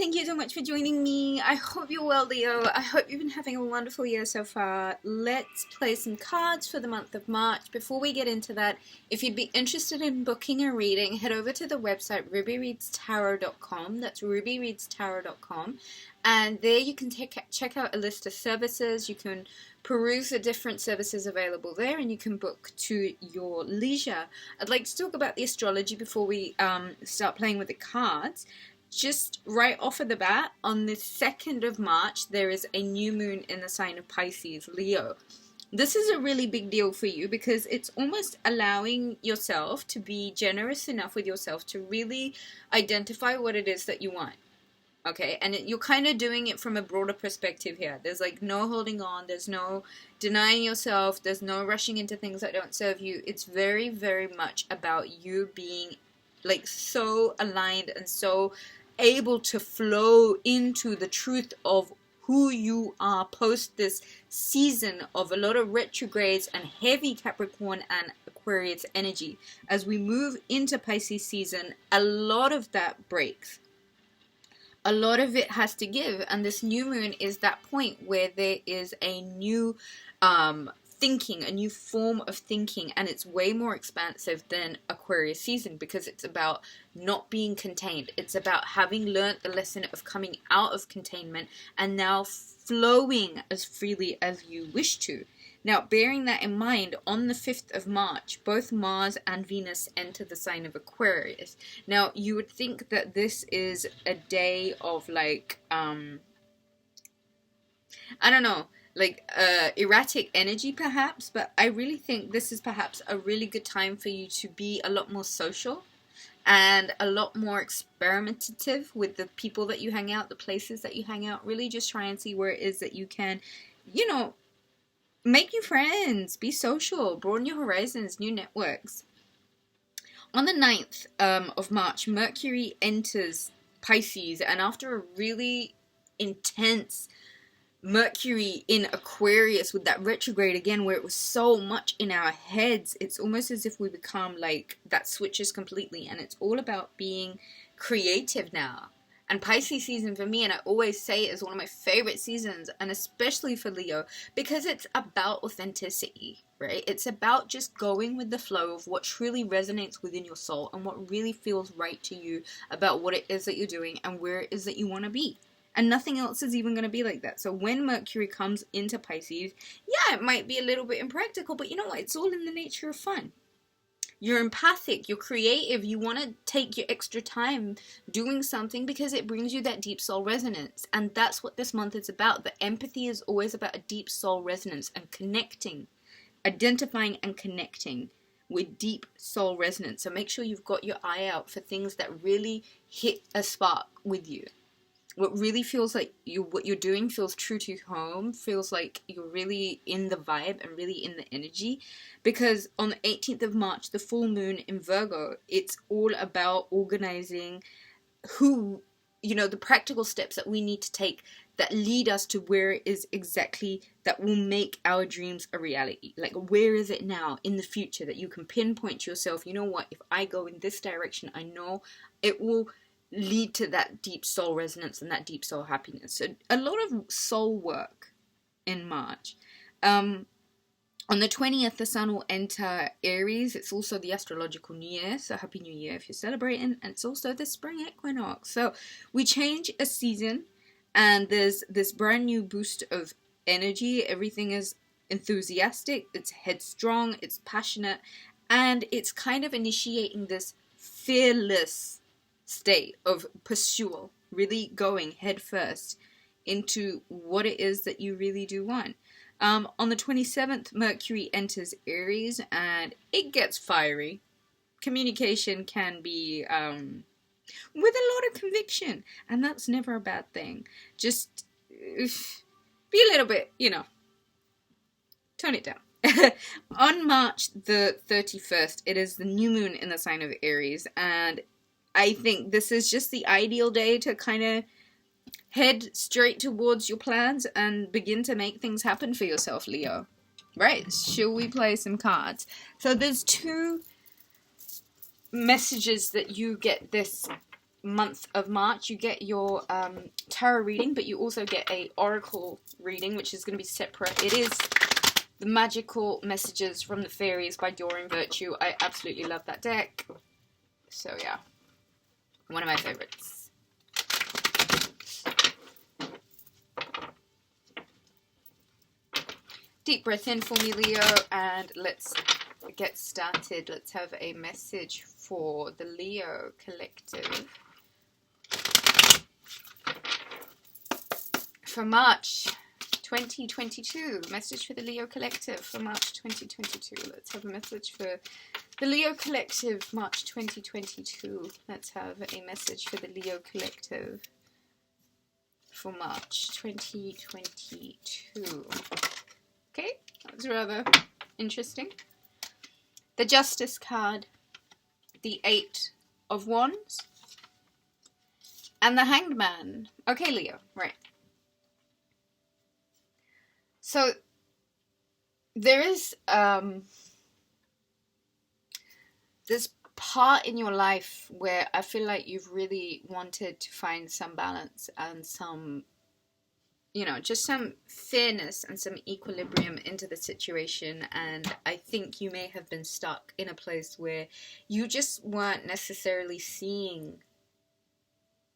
thank you so much for joining me. I hope you're well, Leo. I hope you've been having a wonderful year so far. Let's play some cards for the month of March. Before we get into that, if you'd be interested in booking a reading, head over to the website rubyreadstarot.com. That's rubyreadstarot.com. And there you can check out a list of services. You can peruse the different services available there, and you can book to your leisure. I'd like to talk about the astrology before we start playing with the cards. Just right off of the bat, on the 2nd of March, there is a new moon in the sign of Pisces, Leo. This is a really big deal for you because it's almost allowing yourself to be generous enough with yourself to really identify what it is that you want. Okay, and you're kind of doing it from a broader perspective here. There's like no holding on, there's no denying yourself, there's no rushing into things that don't serve you. It's very, very much about you being like so aligned and so able to flow into the truth of who you are post this season of a lot of retrogrades and heavy Capricorn and Aquarius energy. As we move into Pisces season, a lot of that breaks. A lot of it has to give, and this new moon is that point where there is a new thinking, a new form of thinking, and it's way more expansive than Aquarius season because it's about not being contained. It's about having learnt the lesson of coming out of containment and now flowing as freely as you wish to. Now, bearing that in mind, on the 5th of March, both Mars and Venus enter the sign of Aquarius. Now, you would think that this is a day of like, I don't know, like erratic energy perhaps, but I really think this is perhaps a really good time for you to be a lot more social and a lot more experimentative with the people that you hang out, the places that you hang out. Really just try and see where it is that you can, you know, make new friends, be social, broaden your horizons, new networks. On the 9th of March, Mercury enters Pisces, and after a really intense Mercury in Aquarius with that retrograde again, where it was so much in our heads, it's almost as if we become like, that switches completely, and it's all about being creative now. And Pisces season for me, and I always say it is one of my favorite seasons, and especially for Leo, because it's about authenticity, right? It's about just going with the flow of what truly resonates within your soul and what really feels right to you about what it is that you're doing and where it is that you want to be. And nothing else is even going to be like that. So when Mercury comes into Pisces, yeah, it might be a little bit impractical, but you know what? It's all in the nature of fun. You're empathic, you're creative, you want to take your extra time doing something because it brings you that deep soul resonance. And that's what this month is about. The empathy is always about a deep soul resonance and connecting, identifying and connecting with deep soul resonance. So make sure you've got your eye out for things that really hit a spark with you. What really feels like what you're doing feels true to home, feels like you're really in the vibe and really in the energy. Because on the 18th of March, the full moon in Virgo, it's all about organizing the practical steps that we need to take that lead us to where it is exactly that will make our dreams a reality. Like, where is it now in the future that you can pinpoint to yourself, you know what, if I go in this direction, I know it will lead to that deep soul resonance and that deep soul happiness. So a lot of soul work in March. On the 20th, the sun will enter Aries. It's also the astrological new year, so happy new year if you're celebrating. And it's also the spring equinox. So we change a season and there's this brand new boost of energy. Everything is enthusiastic, it's headstrong, it's passionate, and it's kind of initiating this fearless state of pursuit, really going head first into what it is that you really do want. On the 27th, Mercury enters Aries and it gets fiery. Communication can be with a lot of conviction, and that's never a bad thing. Just be a little bit, tone it down. On March the 31st, it is the new moon in the sign of Aries, and I think this is just the ideal day to kind of head straight towards your plans and begin to make things happen for yourself, Leo. Right, shall we play some cards? So there's two messages that you get this month of March, you get your tarot reading, but you also get a oracle reading, which is going to be separate. It is the Magical Messages from the Fairies by Doreen Virtue. I absolutely love that deck. So yeah, one of my favorites. Deep breath in for me, Leo, and let's get started. Let's have a message for the Leo collective for March 2022. Message for the Leo collective for March 2022. Let's have a message for the Leo collective, March 2022. Let's have a message for the Leo collective for March 2022. Okay, that's rather interesting. The Justice card, the 8 of Wands, and the Hanged Man. Okay, Leo, right. So, there is this part in your life where I feel like you've really wanted to find some balance and some, you know, just some fairness and some equilibrium into the situation. And I think you may have been stuck in a place where you just weren't necessarily seeing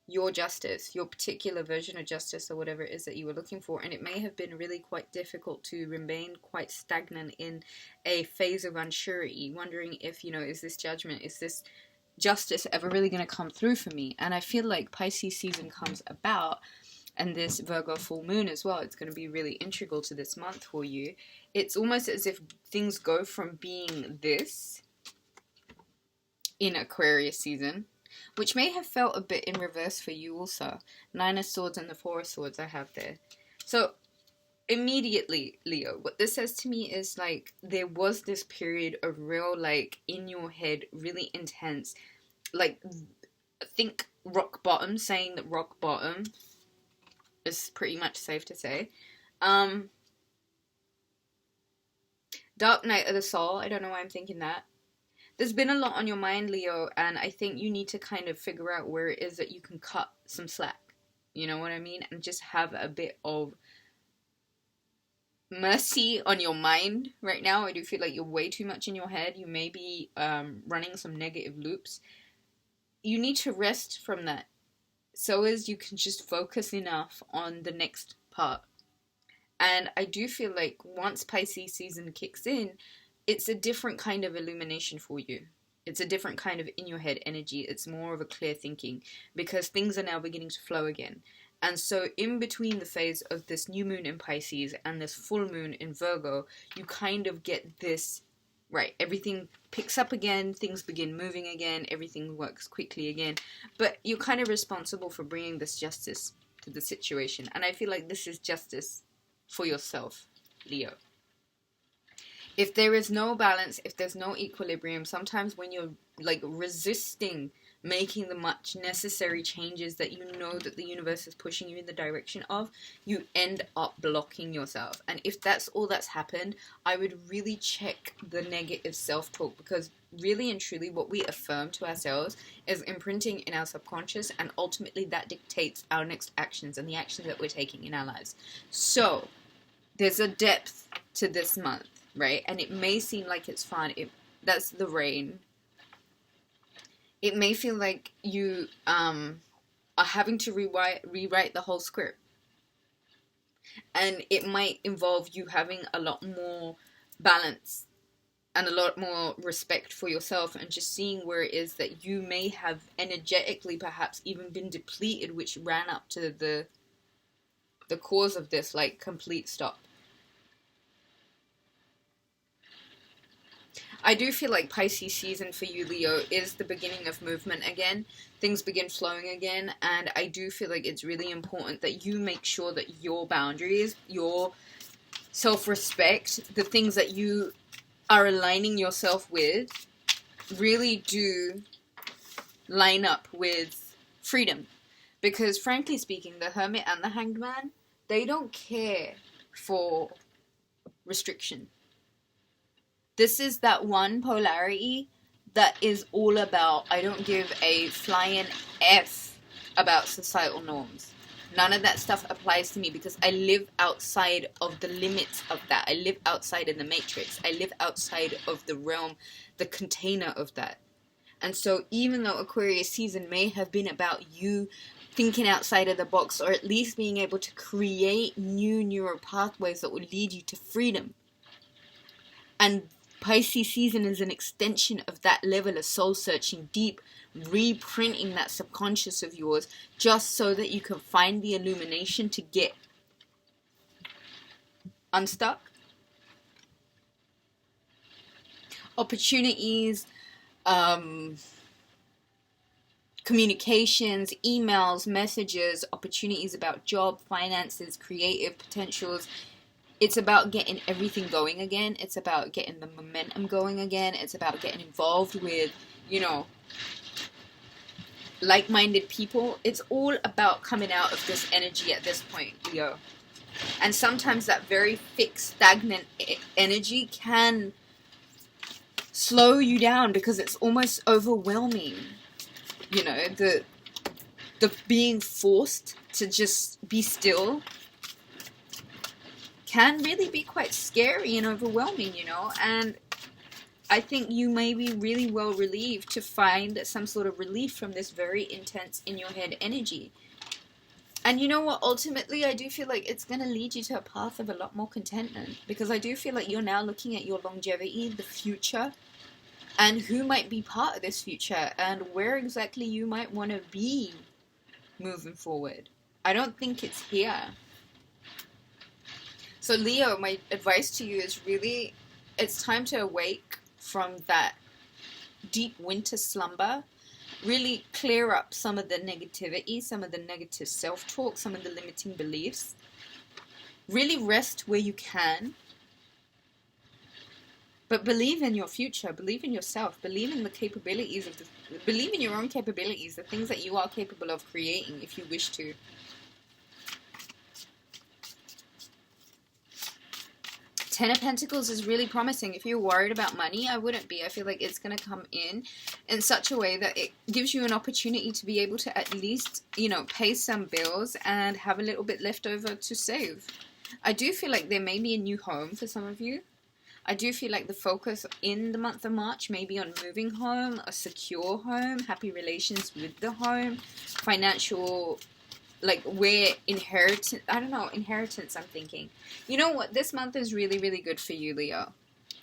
your justice, your particular version of justice, or whatever it is that you were looking for. And it may have been really quite difficult to remain quite stagnant in a phase of unsurety, wondering if, you know, is this judgment, is this justice ever really going to come through for me? And I feel like Pisces season comes about, and this Virgo full moon as well, it's going to be really integral to this month for you. It's almost as if things go from being this in Aquarius season, which may have felt a bit in reverse for you also. 9 of Swords and the 4 of Swords I have there. So, immediately, Leo, what this says to me is, like, there was this period of real, like, in your head, really intense, like, think rock bottom, saying that rock bottom is pretty much safe to say. Dark Night of the Soul, I don't know why I'm thinking that. There's been a lot on your mind, Leo, and I think you need to kind of figure out where it is that you can cut some slack. You know what I mean? And just have a bit of mercy on your mind right now. I do feel like you're way too much in your head. You may be running some negative loops. You need to rest from that, so as you can just focus enough on the next part. And I do feel like once Pisces season kicks in, it's a different kind of illumination for you. It's a different kind of in your head energy. It's more of a clear thinking, because things are now beginning to flow again. And so in between the phase of this new moon in Pisces and this full moon in Virgo, you kind of get this, right, everything picks up again, things begin moving again, everything works quickly again. But you're kind of responsible for bringing this justice to the situation. And I feel like this is justice for yourself, Leo. If there is no balance, if there's no equilibrium, sometimes when you're, like, resisting making the much necessary changes that you know that the universe is pushing you in the direction of, you end up blocking yourself. And if that's all that's happened, I would really check the negative self-talk, because really and truly what we affirm to ourselves is imprinting in our subconscious, and ultimately that dictates our next actions and the actions that we're taking in our lives. So, there's a depth to this month. Right? And it may seem like it's fun. That's the rain. It may feel like you are having to rewrite the whole script. And it might involve you having a lot more balance and a lot more respect for yourself, and just seeing where it is that you may have energetically perhaps even been depleted, which ran up to the cause of this, like, complete stop. I do feel like Pisces season for you, Leo, is the beginning of movement again. Things begin flowing again, and I do feel like it's really important that you make sure that your boundaries, your self-respect, the things that you are aligning yourself with, really do line up with freedom. Because frankly speaking, the Hermit and the Hanged Man, they don't care for restriction. This is that one polarity that is all about, I don't give a flying F about societal norms. None of that stuff applies to me because I live outside of the limits of that. I live outside in the matrix. I live outside of the realm, the container of that. And so even though Aquarius season may have been about you thinking outside of the box, or at least being able to create new neural pathways that will lead you to freedom, and Pisces season is an extension of that level of soul searching deep, reprinting that subconscious of yours just so that you can find the illumination to get unstuck. Opportunities, communications, emails, messages, opportunities about job, finances, creative potentials. It's about getting everything going again. It's about getting the momentum going again. It's about getting involved with, like-minded people. It's all about coming out of this energy at this point, Leo. And sometimes that very fixed, stagnant energy can slow you down because it's almost overwhelming. The being forced to just be still can really be quite scary and overwhelming, and I think you may be really well relieved to find some sort of relief from this very intense in your head energy. And you know what, ultimately I do feel like it's going to lead you to a path of a lot more contentment, because I do feel like you're now looking at your longevity, the future, and who might be part of this future and where exactly you might want to be moving forward. I don't think it's here. So Leo, my advice to you is really, it's time to awake from that deep winter slumber. Really clear up some of the negativity, some of the negative self-talk, some of the limiting beliefs. Really rest where you can. But believe in your future, believe in yourself, believe in the capabilities believe in your own capabilities, the things that you are capable of creating if you wish to. Ten of Pentacles is really promising. If you're worried about money, I wouldn't be. I feel like it's going to come in such a way that it gives you an opportunity to be able to at least, pay some bills and have a little bit left over to save. I do feel like there may be a new home for some of you. I do feel like the focus in the month of March may be on moving home, a secure home, happy relations with the home, financial, where inheritance, I'm thinking. You know what, this month is really, really good for you, Leo.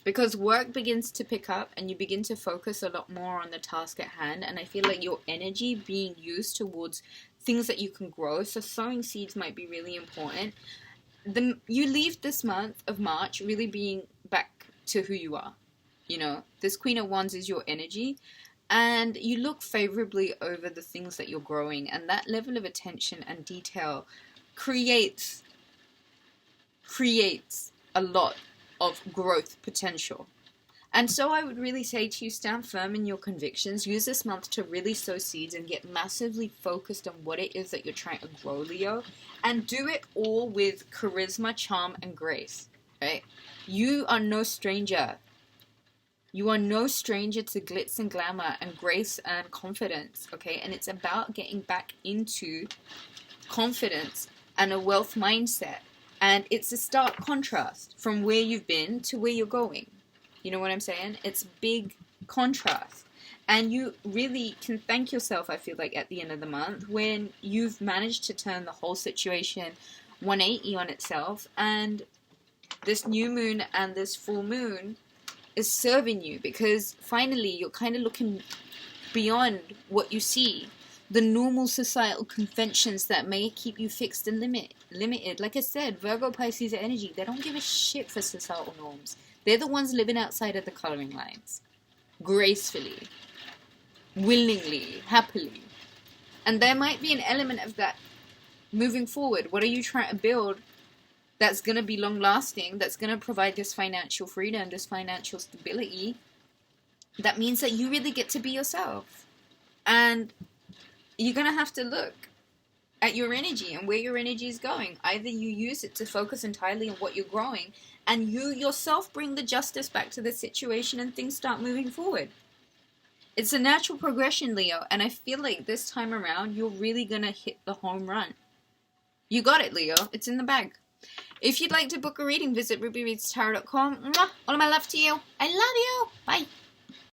Because work begins to pick up and you begin to focus a lot more on the task at hand. And I feel like your energy being used towards things that you can grow. So sowing seeds might be really important. You leave this month of March really being back to who you are. This Queen of Wands is your energy. And you look favorably over the things that you're growing. And that level of attention and detail creates a lot of growth potential. And so I would really say to you, stand firm in your convictions. Use this month to really sow seeds and get massively focused on what it is that you're trying to grow, Leo. And do it all with charisma, charm, and grace. Right? You are no stranger. You are no stranger to glitz and glamour and grace and confidence, okay? And it's about getting back into confidence and a wealth mindset. And it's a stark contrast from where you've been to where you're going. You know what I'm saying? It's big contrast. And you really can thank yourself, I feel like, at the end of the month when you've managed to turn the whole situation 180 on itself. And this new moon and this full moon is serving you, because finally you're kind of looking beyond what you see, the normal societal conventions that may keep you fixed and limited. Like I said, Virgo, Pisces energy, they don't give a shit for societal norms. They're the ones living outside of the coloring lines, gracefully, willingly, happily. And there might be an element of that moving forward. What are you trying to build that's going to be long-lasting, that's going to provide this financial freedom, this financial stability? That means that you really get to be yourself. And you're going to have to look at your energy and where your energy is going. Either you use it to focus entirely on what you're growing, and you yourself bring the justice back to the situation and things start moving forward. It's a natural progression, Leo, and I feel like this time around, you're really going to hit the home run. You got it, Leo. It's in the bag. If you'd like to book a reading, visit rubyreadstarot.com. All of my love to you. I love you. Bye.